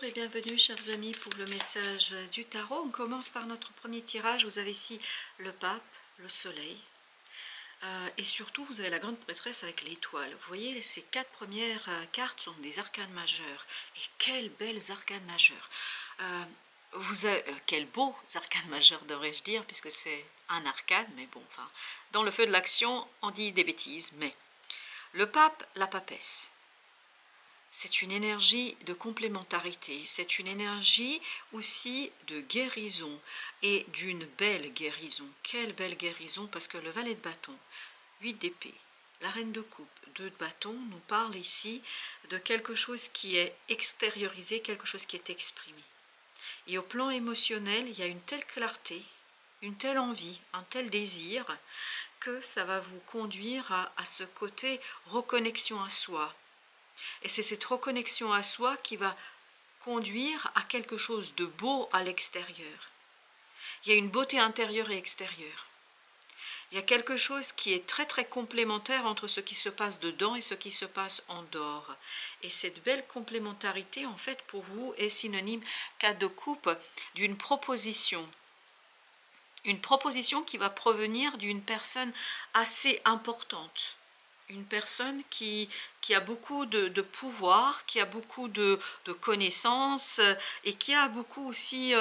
Bonjour et bienvenue chers amis pour le message du tarot. On commence par notre premier tirage. Vous avez ici le pape, le soleil et surtout vous avez la grande prêtresse avec l'étoile. Vous voyez, ces quatre premières cartes sont des arcanes majeurs. Et quelles belles arcanes majeures. Quels beaux arcanes majeurs devrais-je dire, puisque c'est un arcane, mais bon, enfin, dans le feu de l'action on dit des bêtises. Mais le pape, la papesse. C'est une énergie de complémentarité, c'est une énergie aussi de guérison et d'une belle guérison. Quelle belle guérison, parce que le valet de bâton, 8 d'épée, la reine de coupe, 2 de bâton, nous parle ici de quelque chose qui est extériorisé, quelque chose qui est exprimé. Et au plan émotionnel, il y a une telle clarté, une telle envie, un tel désir, que ça va vous conduire à ce côté reconnexion à soi. Et c'est cette reconnexion à soi qui va conduire à quelque chose de beau à l'extérieur. Il y a une beauté intérieure et extérieure. Il y a quelque chose qui est très très complémentaire entre ce qui se passe dedans et ce qui se passe en dehors. Et cette belle complémentarité, en fait, pour vous, est synonyme, cas de coupe, d'une proposition. Une proposition qui va provenir d'une personne assez importante. Une personne qui a beaucoup de pouvoir, qui a beaucoup de connaissances et qui a beaucoup aussi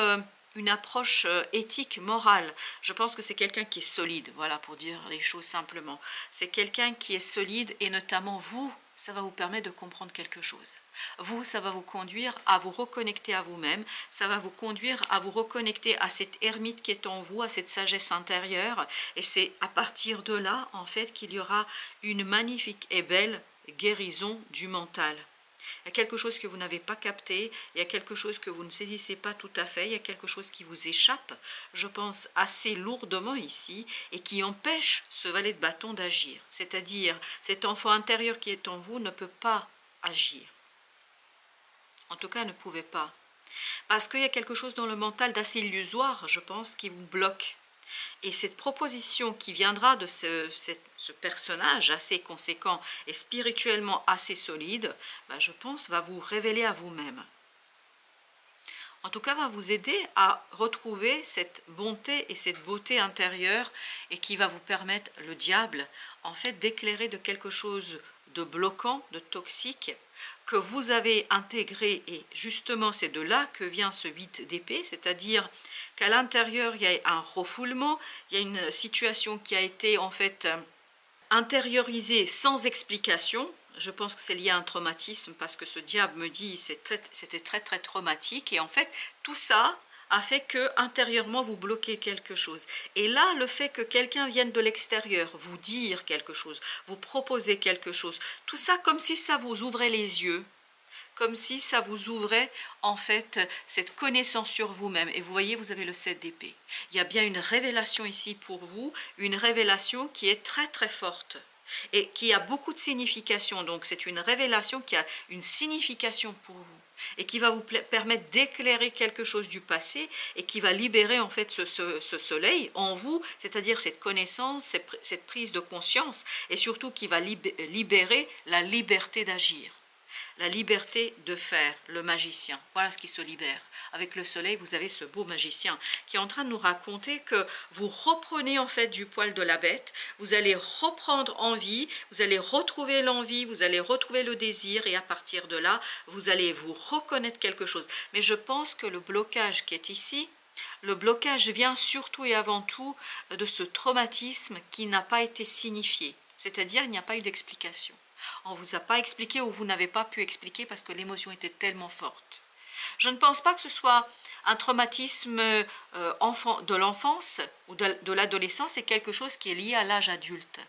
une approche éthique, morale. Je pense que c'est quelqu'un qui est solide, voilà, pour dire les choses simplement. C'est quelqu'un qui est solide et notamment vous, ça va vous permettre de comprendre quelque chose. Vous, ça va vous conduire à vous reconnecter à vous-même, ça va vous conduire à vous reconnecter à cette ermite qui est en vous, à cette sagesse intérieure, et c'est à partir de là, en fait, qu'il y aura une magnifique et belle guérison du mental. Il y a quelque chose que vous n'avez pas capté, il y a quelque chose que vous ne saisissez pas tout à fait, il y a quelque chose qui vous échappe, je pense assez lourdement ici, et qui empêche ce valet de bâton d'agir. C'est-à-dire, cet enfant intérieur qui est en vous ne peut pas agir. En tout cas, ne pouvait pas. Parce qu'il y a quelque chose dans le mental d'assez illusoire, je pense, qui vous bloque. Et cette proposition qui viendra de ce personnage assez conséquent et spirituellement assez solide, je pense, va vous révéler à vous-même. En tout cas, va vous aider à retrouver cette bonté et cette beauté intérieure et qui va vous permettre, le diable, en fait, d'éclairer de quelque chose de bloquant, de toxique, que vous avez intégré, et justement c'est de là que vient ce 8 d'épée, c'est-à-dire qu'à l'intérieur il y a un refoulement, il y a une situation qui a été en fait intériorisée sans explication. Je pense que c'est lié à un traumatisme, parce que ce diable me dit c'était très traumatique, et en fait tout ça a fait que intérieurement vous bloquez quelque chose. Et là, le fait que quelqu'un vienne de l'extérieur vous dire quelque chose, vous proposer quelque chose, tout ça comme si ça vous ouvrait les yeux, comme si ça vous ouvrait en fait cette connaissance sur vous-même. Et vous voyez, vous avez le 7 d'épée. Il y a bien une révélation ici pour vous, une révélation qui est très forte et qui a beaucoup de signification. Donc c'est une révélation qui a une signification pour vous et qui va vous permettre d'éclairer quelque chose du passé et qui va libérer en fait ce soleil en vous, c'est-à-dire cette connaissance, cette prise de conscience, et surtout qui va libérer la liberté d'agir. La liberté de faire, le magicien. Voilà ce qui se libère. Avec le soleil, vous avez ce beau magicien qui est en train de nous raconter que vous reprenez en fait du poil de la bête, vous allez reprendre envie, vous allez retrouver l'envie, vous allez retrouver le désir, et à partir de là, vous allez vous reconnaître quelque chose. Mais je pense que le blocage qui est ici, le blocage vient surtout et avant tout de ce traumatisme qui n'a pas été signifié. C'est-à-dire, il n'y a pas eu d'explication. On ne vous a pas expliqué, ou vous n'avez pas pu expliquer parce que l'émotion était tellement forte. Je ne pense pas que ce soit un traumatisme de l'enfance ou de l'adolescence, c'est quelque chose qui est lié à l'âge adulte.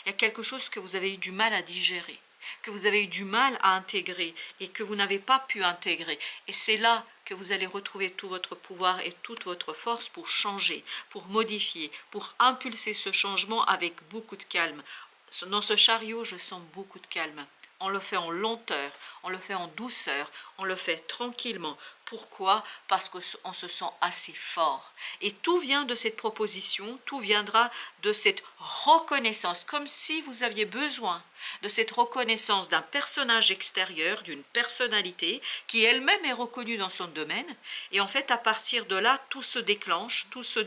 Il y a quelque chose que vous avez eu du mal à digérer, que vous avez eu du mal à intégrer et que vous n'avez pas pu intégrer. Et c'est là que vous allez retrouver tout votre pouvoir et toute votre force pour changer, pour modifier, pour impulser ce changement avec beaucoup de calme. Dans ce chariot, je sens beaucoup de calme. On le fait en lenteur, on le fait en douceur, on le fait tranquillement Pourquoi? Parce qu'on se sent assez fort. Et tout vient de cette proposition, tout viendra de cette reconnaissance, comme si vous aviez besoin de cette reconnaissance d'un personnage extérieur, d'une personnalité qui elle-même est reconnue dans son domaine. Et en fait, à partir de là, tout se déclenche, tout se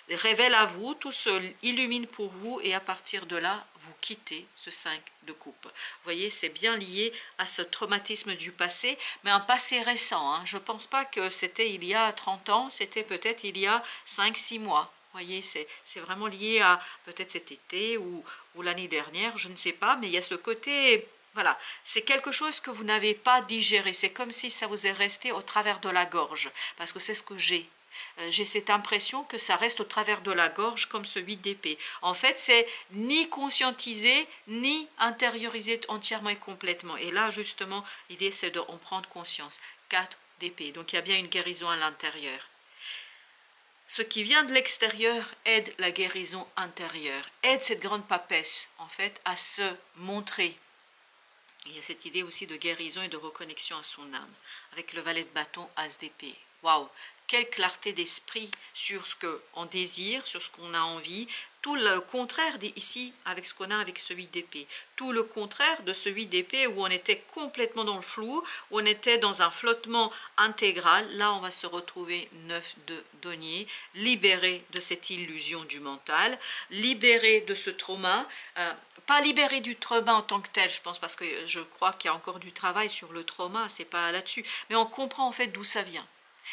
révèle à vous, tout se illumine pour vous, et à partir de là, vous quittez ce 5 de coupe. Vous voyez, c'est bien lié à ce traumatisme du passé, mais un passé récent. Hein. Je ne pense pas que c'était il y a 30 ans, c'était peut-être il y a 5-6 mois. Vous voyez, c'est vraiment lié à peut-être cet été ou l'année dernière, je ne sais pas, mais il y a ce côté, voilà, c'est quelque chose que vous n'avez pas digéré, c'est comme si ça vous est resté au travers de la gorge, parce que c'est ce que j'ai. J'ai cette impression que ça reste au travers de la gorge comme ce 8 d'épée. En fait, c'est ni conscientisé, ni intériorisé entièrement et complètement. Et là, justement, l'idée, c'est d'en prendre conscience. 4 d'épée, donc il y a bien une guérison à l'intérieur. Ce qui vient de l'extérieur aide la guérison intérieure, aide cette grande papesse, en fait, à se montrer. Il y a cette idée aussi de guérison et de reconnexion à son âme, avec le valet de bâton, as d'épée. Waouh, quelle clarté d'esprit sur ce qu'on désire, sur ce qu'on a envie, tout le contraire ici avec ce qu'on a avec ce 8 d'épée. Tout le contraire de ce 8 d'épée où on était complètement dans le flou, où on était dans un flottement intégral. Là, on va se retrouver 9 de denier, libéré de cette illusion du mental, libéré de ce trauma, pas libéré du trauma en tant que tel, je pense, parce que je crois qu'il y a encore du travail sur le trauma, c'est pas là-dessus, mais on comprend en fait d'où ça vient.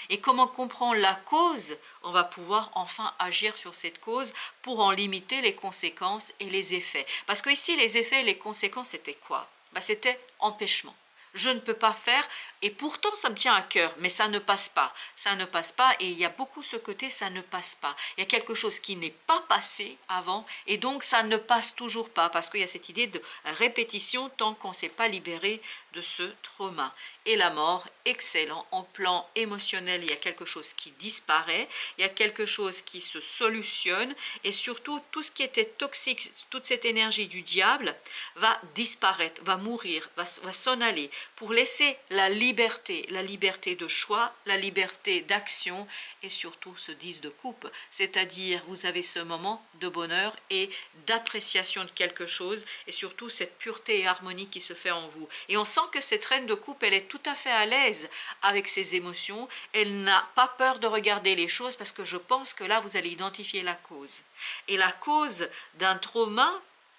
Et comme on comprend la cause, on va pouvoir enfin agir sur cette cause pour en limiter les conséquences et les effets. Parce que ici, les effets et les conséquences, c'était quoi? C'était empêchement. Je ne peux pas faire, et pourtant ça me tient à cœur, mais ça ne passe pas. Ça ne passe pas, et il y a beaucoup ce côté, ça ne passe pas. Il y a quelque chose qui n'est pas passé avant, et donc ça ne passe toujours pas, parce qu'il y a cette idée de répétition tant qu'on ne s'est pas libéré de ce trauma. Et la mort, excellent, en plan émotionnel, il y a quelque chose qui disparaît, il y a quelque chose qui se solutionne, et surtout tout ce qui était toxique, toute cette énergie du diable va disparaître, va mourir, va s'en aller, pour laisser la liberté de choix, la liberté d'action, et surtout ce 10 de coupe, c'est-à-dire vous avez ce moment de bonheur et d'appréciation de quelque chose, et surtout cette pureté et harmonie qui se fait en vous. Et on sent que cette reine de coupe, elle est tout à fait à l'aise avec ses émotions, elle n'a pas peur de regarder les choses, parce que je pense que là vous allez identifier la cause. Et la cause d'un trauma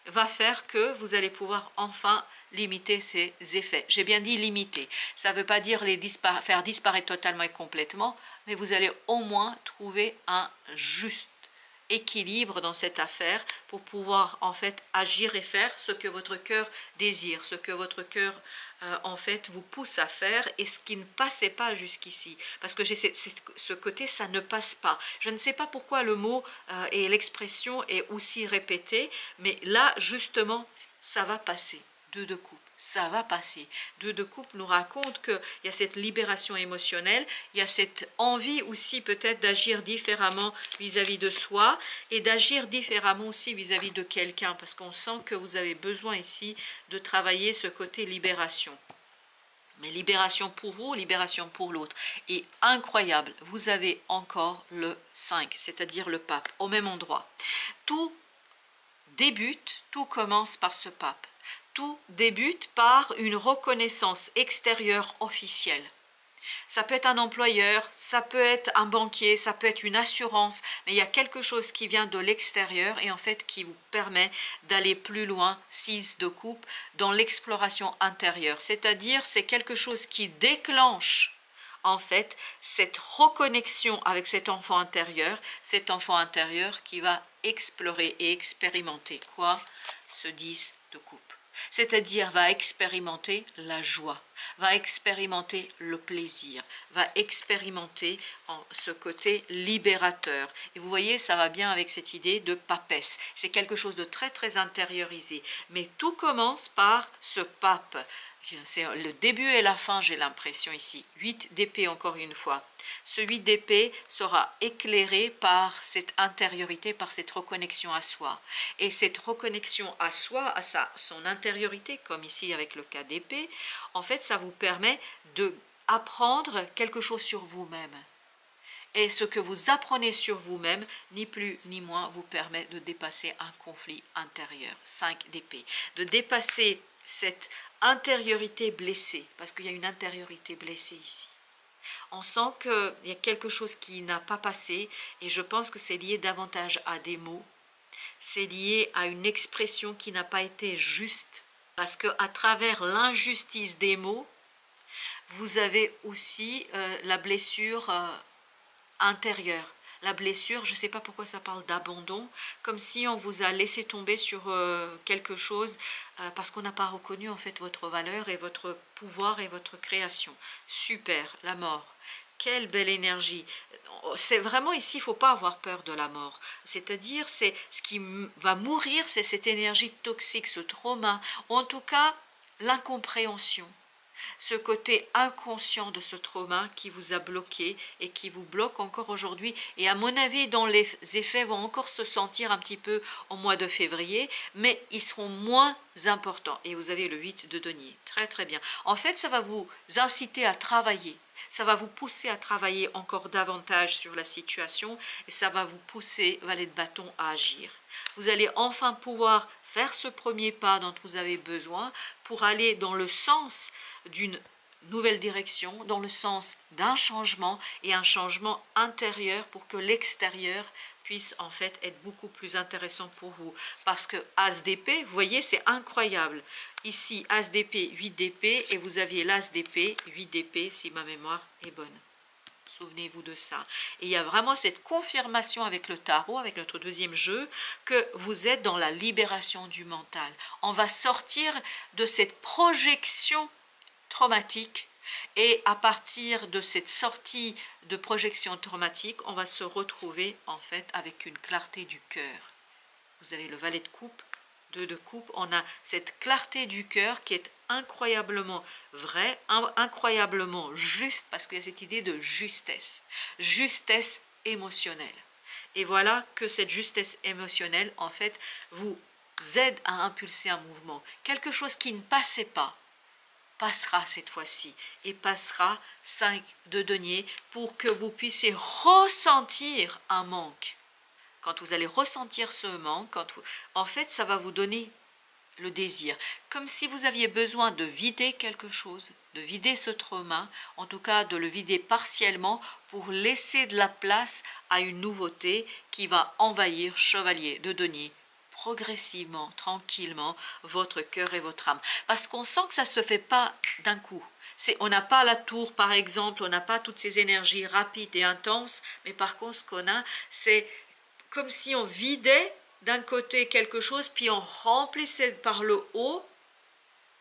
va faire que vous allez pouvoir enfin limiter ces effets. J'ai bien dit limiter. Ça ne veut pas dire faire disparaître totalement et complètement, mais vous allez au moins trouver un juste équilibre dans cette affaire pour pouvoir en fait agir et faire ce que votre cœur désire, ce que votre cœur en fait vous pousse à faire, et ce qui ne passait pas jusqu'ici, parce que j'ai ce côté ça ne passe pas. Je ne sais pas pourquoi le mot et l'expression est aussi répété, mais là justement ça va passer. 2 de coupe, ça va passer. 2 de coupe nous raconte qu'il y a cette libération émotionnelle, il y a cette envie aussi peut-être d'agir différemment vis-à-vis de soi, et d'agir différemment aussi vis-à-vis de quelqu'un, parce qu'on sent que vous avez besoin ici de travailler ce côté libération. Mais libération pour vous, libération pour l'autre. Et incroyable, vous avez encore le 5, c'est-à-dire le pape, au même endroit. Tout débute, tout commence par ce pape. Tout débute par une reconnaissance extérieure officielle. Ça peut être un employeur, ça peut être un banquier, ça peut être une assurance, mais il y a quelque chose qui vient de l'extérieur et en fait qui vous permet d'aller plus loin, 6 de coupe, dans l'exploration intérieure. C'est-à-dire, c'est quelque chose qui déclenche en fait cette reconnexion avec cet enfant intérieur qui va explorer et expérimenter quoi? Ce 10 de coupe. C'est-à-dire va expérimenter la joie, va expérimenter le plaisir, va expérimenter ce côté libérateur. Et vous voyez, ça va bien avec cette idée de papesse. C'est quelque chose de très très intériorisé. Mais tout commence par ce pape. C'est le début et la fin, j'ai l'impression ici. 8 d'épée encore une fois. Ce 8 d'épée sera éclairé par cette intériorité, par cette reconnexion à soi. Et cette reconnexion à soi, son intériorité, comme ici avec le cas d'épée, en fait, ça vous permet de apprendre quelque chose sur vous-même. Et ce que vous apprenez sur vous-même, ni plus ni moins, vous permet de dépasser un conflit intérieur. 5 d'épée. De dépasser cette intériorité blessée, parce qu'il y a une intériorité blessée ici. On sent qu'il y a quelque chose qui n'a pas passé, et je pense que c'est lié davantage à des mots. C'est lié à une expression qui n'a pas été juste, parce qu'à travers l'injustice des mots, vous avez aussi la blessure intérieure. La blessure, je ne sais pas pourquoi ça parle d'abandon, comme si on vous a laissé tomber sur quelque chose parce qu'on n'a pas reconnu en fait votre valeur et votre pouvoir et votre création. Super, la mort. Quelle belle énergie. C'est vraiment ici, il ne faut pas avoir peur de la mort. C'est-à-dire, c'est ce qui va mourir, c'est cette énergie toxique, ce trauma, ou en tout cas l'incompréhension. Ce côté inconscient de ce trauma qui vous a bloqué et qui vous bloque encore aujourd'hui. Et à mon avis, dont les effets vont encore se sentir un petit peu au mois de février, mais ils seront moins importants. Et vous avez le 8 de denier. Très très bien. En fait, ça va vous inciter à travailler. Ça va vous pousser à travailler encore davantage sur la situation et ça va vous pousser, valet de bâton, à agir. Vous allez enfin pouvoir faire ce premier pas dont vous avez besoin pour aller dans le sens d'une nouvelle direction, dans le sens d'un changement et un changement intérieur pour que l'extérieur puisse en fait être beaucoup plus intéressant pour vous. Parce que As d'épée, vous voyez, c'est incroyable. Ici, As d'épée, 8 d'épée, et vous aviez l'As d'épée, 8 d'épée, si ma mémoire est bonne. Souvenez-vous de ça. Et il y a vraiment cette confirmation avec le tarot, avec notre deuxième jeu, que vous êtes dans la libération du mental. On va sortir de cette projection traumatique et à partir de cette sortie de projection traumatique, on va se retrouver en fait avec une clarté du cœur. Vous avez le valet de coupe, 2 de coupe, on a cette clarté du cœur qui est incroyablement vrai, incroyablement juste, parce qu'il y a cette idée de justesse émotionnelle. Et voilà que cette justesse émotionnelle, en fait, vous aide à impulser un mouvement. Quelque chose qui ne passait pas, passera cette fois-ci, et passera 5 de denier pour que vous puissiez ressentir un manque. Quand vous allez ressentir ce manque, en fait, ça va vous donner le désir, comme si vous aviez besoin de vider quelque chose, de vider ce trauma, en tout cas de le vider partiellement pour laisser de la place à une nouveauté qui va envahir, chevalier de denier, progressivement, tranquillement, votre cœur et votre âme. Parce qu'on sent que ça ne se fait pas d'un coup. On n'a pas la tour, par exemple, on n'a pas toutes ces énergies rapides et intenses, mais par contre, ce qu'on a, c'est comme si on vidait d'un côté quelque chose, puis on remplissait par le haut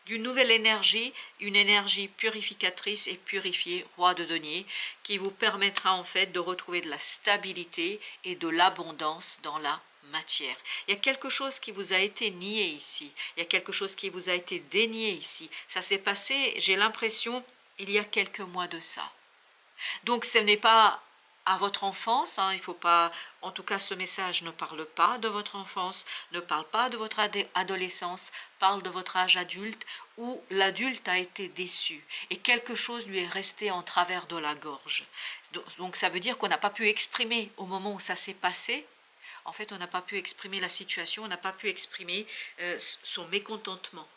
d'une nouvelle énergie, une énergie purificatrice et purifiée, roi de denier, qui vous permettra en fait de retrouver de la stabilité et de l'abondance dans la matière. Il y a quelque chose qui vous a été nié ici, il y a quelque chose qui vous a été dénié ici. Ça s'est passé, j'ai l'impression, il y a quelques mois de ça. Donc ce n'est pas à votre enfance, il faut pas, en tout cas ce message ne parle pas de votre enfance, ne parle pas de votre adolescence, parle de votre âge adulte où l'adulte a été déçu et quelque chose lui est resté en travers de la gorge. Donc ça veut dire qu'on n'a pas pu exprimer au moment où ça s'est passé, en fait on n'a pas pu exprimer la situation, on n'a pas pu exprimer son mécontentement.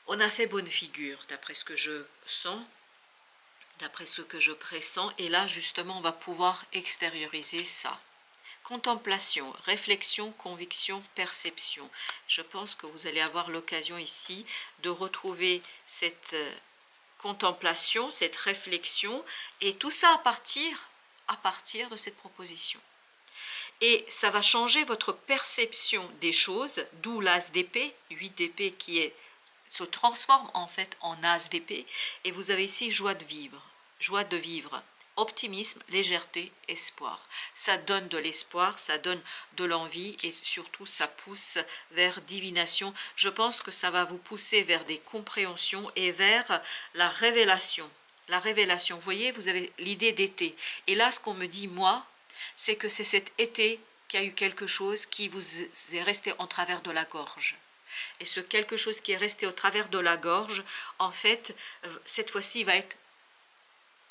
On a fait bonne figure d'après ce que je sens, d'après ce que je pressens, et là justement on va pouvoir extérioriser ça. Contemplation, réflexion, conviction, perception. Je pense que vous allez avoir l'occasion ici de retrouver cette contemplation, cette réflexion, et tout ça à partir de cette proposition. Et ça va changer votre perception des choses, d'où l'as d'épée, 8 d'épée qui se transforme en fait en as d'épée, et vous avez ici joie de vivre, optimisme, légèreté, espoir. Ça donne de l'espoir, ça donne de l'envie et surtout ça pousse vers divination. Je pense que ça va vous pousser vers des compréhensions et vers la révélation. La révélation, vous voyez, vous avez l'idée d'été. Et là, ce qu'on me dit, moi, c'est que c'est cet été qu'il y a eu quelque chose qui vous est resté en travers de la gorge. Et ce quelque chose qui est resté au travers de la gorge, en fait, cette fois-ci, va être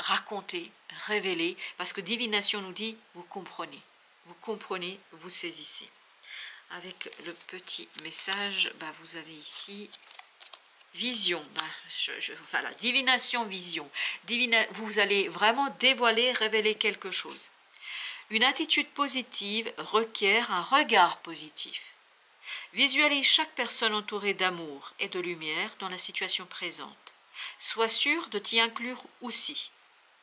raconter, révéler, parce que divination nous dit, vous comprenez, vous saisissez. Avec le petit message, vous avez ici vision, voilà, divination, vision. Vous allez vraiment dévoiler, révéler quelque chose. Une attitude positive requiert un regard positif. Visualise chaque personne entourée d'amour et de lumière dans la situation présente. Sois sûr de t'y inclure aussi.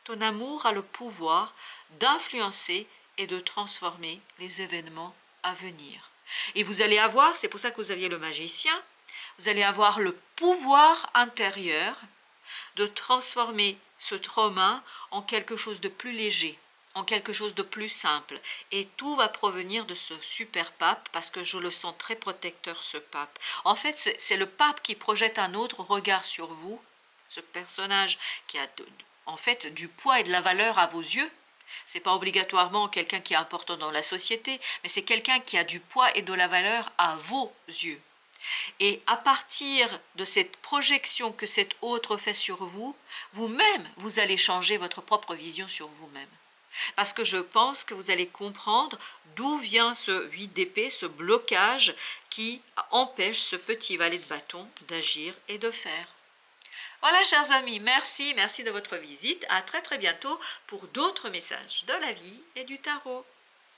Ton amour a le pouvoir d'influencer et de transformer les événements à venir. Et vous allez avoir, c'est pour ça que vous aviez le magicien, vous allez avoir le pouvoir intérieur de transformer ce trauma en quelque chose de plus léger, en quelque chose de plus simple. Et tout va provenir de ce super pape, parce que je le sens très protecteur, ce pape. En fait, c'est le pape qui projette un autre regard sur vous, ce personnage qui a en fait du poids et de la valeur à vos yeux. Ce n'est pas obligatoirement quelqu'un qui est important dans la société, mais c'est quelqu'un qui a du poids et de la valeur à vos yeux. Et à partir de cette projection que cet autre fait sur vous, vous-même, vous allez changer votre propre vision sur vous-même. Parce que je pense que vous allez comprendre d'où vient ce 8 d'épée, ce blocage qui empêche ce petit valet de bâton d'agir et de faire. Voilà, chers amis, merci de votre visite. À très bientôt pour d'autres messages de la vie et du tarot.